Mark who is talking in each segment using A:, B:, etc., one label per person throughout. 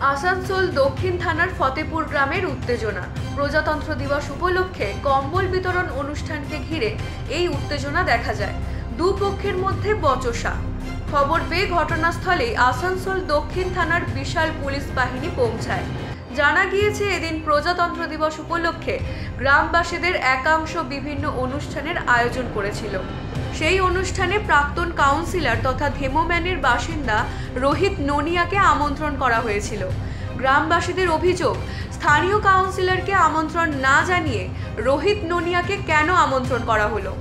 A: আসানসোল দক্ষিণ থানার ফতেপুর গ্রামের উত্তেজনা। প্রজাতন্ত্র দিবস উপলক্ষে কম্বল বিতরণ অনুষ্ঠানকে ঘিরে এই উত্তেজনা দেখা যায়। দুপক্ষের মধ্যে বচসা। খবর পেয়ে ঘটনাস্থলে আসানসোল দক্ষিণ থানার বিশাল পুলিশ বাহিনী পৌঁছায়। জানা গিয়েছে, এদিন প্রজাতন্ত্র দিবস উপলক্ষে গ্রামবাসীদের একাংশ বিভিন্ন অনুষ্ঠানের আয়োজন করেছিল। সেই অনুষ্ঠানে প্রাক্তন কাউন্সিলর তথা ধেমোম্যানের বাসিন্দা রোহিত নোনিয়াকে আমন্ত্রণ করা হয়েছিল। গ্রামবাসীদের অভিযোগ, স্থানীয় কাউন্সিলরকে আমন্ত্রণ না জানিয়ে রোহিত নোনিয়াকে কেন আমন্ত্রণ করা হলো।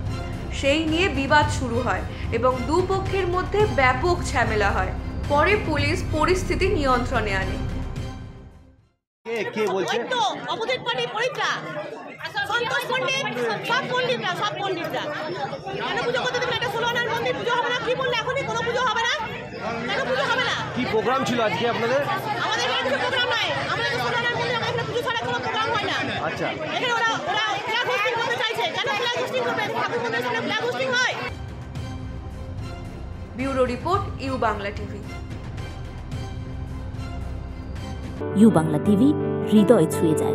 A: সেই নিয়ে বিবাদ শুরু হয় এবং দুপক্ষের মধ্যে ব্যাপক ঝামেলা হয়। পরে পুলিশ পরিস্থিতি নিয়ন্ত্রণে আনে।
B: কে বলছে?
C: অপোজিট পার্টি পরিত্রা সন্তোষ পণ্ডিত, সব পণ্ডিতরা কেন পুজো করতে দেবেন? একটা 16 মন্দির পুজো হবে না? কি বললে এখনই কোনো পুজো হবে না? কেন পুজো হবে না?
B: কি প্রোগ্রাম ছিল আজকে আপনাদের?
C: আমাদের এখানে কোনো প্রোগ্রাম নাই। আমাদের 16 মন্দির, আমাদের এখানে পুজো ছাড়া কোনো প্রোগ্রাম হয় না।
B: আচ্ছা,
C: এখানে ওরা ফ্ল্যাগ হোস্টিং করতে চাইছে। কেন ফ্ল্যাগ হোস্টিং করবে? ঠাকুর মন্দিরের সামনে ফ্ল্যাগ হোস্টিং হয়?
A: Bureau report, U Bangla TV.
D: U Bangla TV, হৃদয় ছুঁয়ে যায়।